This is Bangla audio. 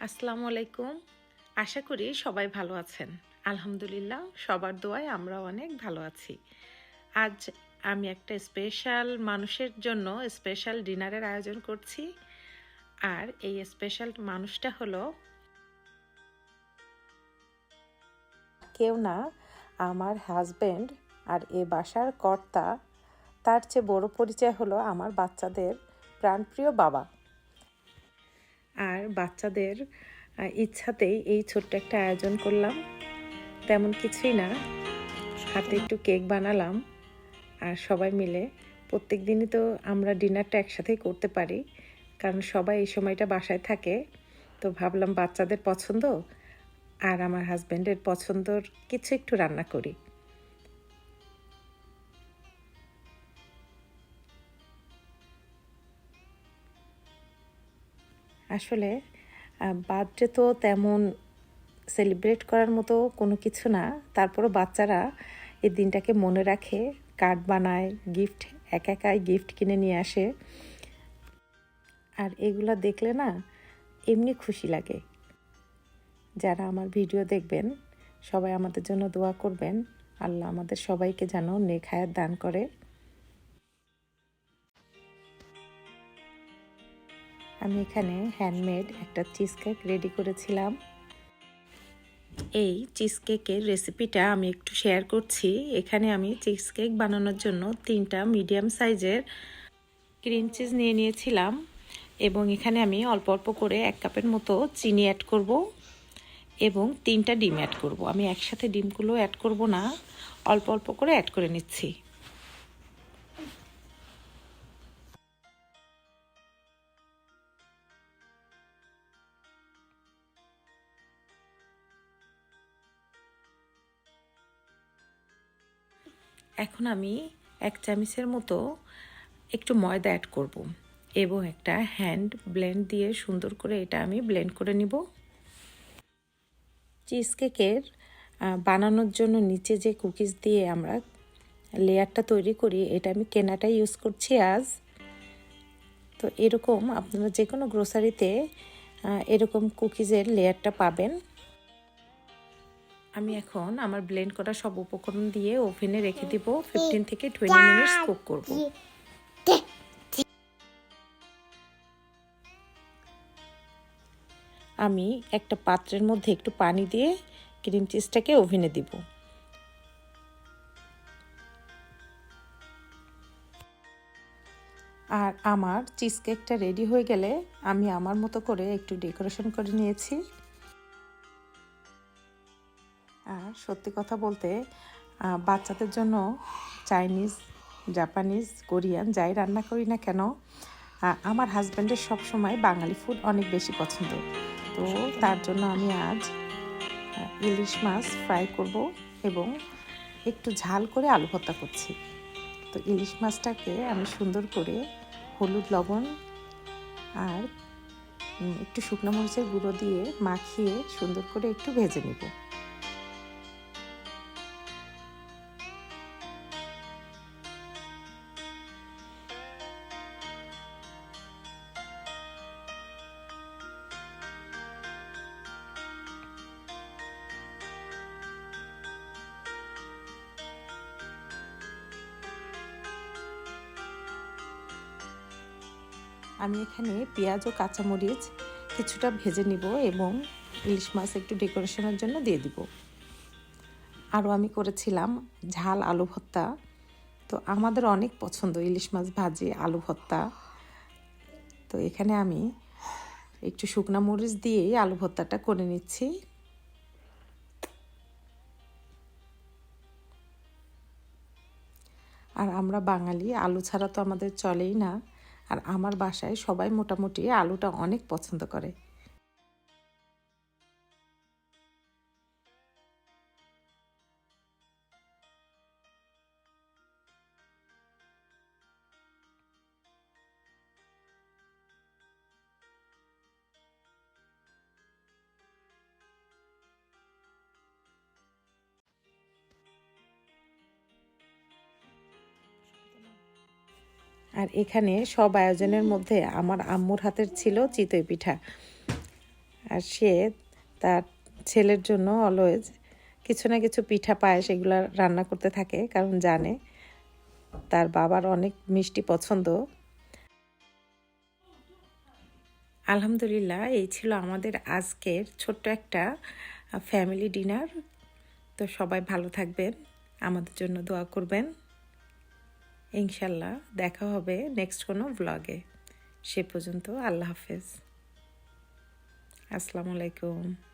আসসালামু আলাইকুম। আশা করি সবাই ভালো আছেন। আলহামদুলিল্লাহ সবার দোয়ায় আমরাও অনেক ভালো আছি। আজ আমি একটা স্পেশাল মানুষের জন্য স্পেশাল ডিনারের আয়োজন করছি। আর এই স্পেশাল মানুষটা হলো কেউ না, আমার হাজবেন্ড আর এ বাসার কর্তা। তার চেয়ে বড় পরিচয় হলো আমার বাচ্চাদের প্রাণপ্রিয় বাবা। আর বাচ্চাদের ইচ্ছাতেই এই ছোট্ট একটা আয়োজন করলাম। তেমন কিছুই না, হাতে একটু কেক বানালাম আর সবাই মিলে প্রত্যেক দিনই তো আমরা ডিনারটা একসাথেই করতে পারি, কারণ সবাই এই সময়টা বাসায় থাকে। তো ভাবলাম বাচ্চাদের পছন্দ আর আমার হাজব্যান্ডের পছন্দর কিছু একটু রান্না করি। আসলে বার্থডে তো তেমন সেলিব্রেট করার মতো কোনো কিছু না, তারপরও বাচ্চারা এই দিনটাকে মনে রাখে, কার্ড বানায়, গিফট একাই গিফট কিনে নিয়ে আসে। আর এগুলা দেখলে না এমনি খুশি লাগে। যারা আমার ভিডিও দেখবেন সবাই আমাদের জন্য দোয়া করবেন, আল্লাহ আমাদের সবাইকে যেন নেক হায়াত দান করে। আমি এখানে হ্যান্ডমেড একটা চিজ কেক রেডি করেছিলাম। এই চিজ কেকের রেসিপিটা আমি একটু শেয়ার করছি। এখানে আমি চিজ কেক বানানোর জন্য 3টা মিডিয়াম সাইজের ক্রিম চিজ নিয়ে নিয়েছিলাম এবং এখানে আমি অল্প অল্প করে 1 কাপের মতো চিনি অ্যাড করব এবং 3টা ডিম অ্যাড করব। আমি একসাথে ডিমগুলো অ্যাড করব না, অল্প অল্প করে অ্যাড করে নিচ্ছি। এখন আমি 1 চামচের মতো একটু ময়দা অ্যাড করব এবং একটা হ্যান্ড ব্লেন্ড দিয়ে সুন্দর করে এটা আমি ব্লেন্ড করে নিব। চিজ কেকের বানানোর জন্য নিচে যে কুকিজ দিয়ে আমরা লেয়ারটা তৈরি করি, এটা আমি কেনাটাই ইউজ করছি আজ। তো এরকম আপনারা যে কোনো গ্রোসারিতে এরকম কুকিজের লেয়ারটা পাবেন। আমি এখন আমার ব্লেন্ড করা সব উপকরণ দিয়ে ওভেনে রেখে দিব 15 থেকে 20 মিনিটস কুক করব। আমি একটা পাত্রের মধ্যে একটু পানি দিয়ে ক্রিম চিজটাকে ওভেনে দিব। আর আমার চিজ কেকটা রেডি হয়ে গেলে আমি আমার মতো করে একটু ডেকোরেশন করে নিয়েছি। আর সত্যি কথা বলতে বাচ্চাদের জন্য চাইনিজ, জাপানিজ, কোরিয়ান যাই রান্না করি না কেন, আমার হাজব্যান্ডের সবসময় বাঙালি ফুড অনেক বেশি পছন্দ। তো তার জন্য আমি আজ ইলিশ মাছ ফ্রাই করব এবং একটু ঝাল করে আলু ভর্তা করছি। তো ইলিশ মাছটাকে আমি সুন্দর করে হলুদ, লবণ আর একটু শুকনো মরিচের গুঁড়ো দিয়ে মাখিয়ে সুন্দর করে একটু ভেজে নেব। আমি এখানে পেঁয়াজ ও কাঁচামরিচ কিছুটা ভেজে নিব এবং ইলিশ মাছ একটু ডেকোরেশনের জন্য দিয়ে দিব। আরও আমি করেছিলাম ঝাল আলু ভর্তা। তো আমাদের অনেক পছন্দ ইলিশ মাছ ভাজি, আলু ভর্তা। তো এখানে আমি একটু শুকনা মরিচ দিয়েই আলু ভর্তাটা করে নিচ্ছি। আর আমরা বাঙালি, আলু ছাড়া তো আমাদের চলেই না। আর আমার বাসায় সবাই মোটামুটি আলুটা অনেক পছন্দ করে। আর এখানে সব আয়োজনের মধ্যে আমার আম্মুর হাতের ছিল চিতই পিঠা। আর সে তার ছেলের জন্য অলওয়েজ কিছু না কিছু পিঠা পায়েস এগুলো রান্না করতে থাকে, কারণ জানে তার বাবার অনেক মিষ্টি পছন্দ। আলহামদুলিল্লাহ, এই ছিল আমাদের আজকের ছোট্ট একটা ফ্যামিলি ডিনার। তো সবাই ভালো থাকবেন, আমাদের জন্য দোয়া করবেন। ইনশাল্লাহ দেখা হবে নেক্সট কোনো ব্লগে। সে পর্যন্ত আল্লাহ হাফেজ, আসসালামু আলাইকুম।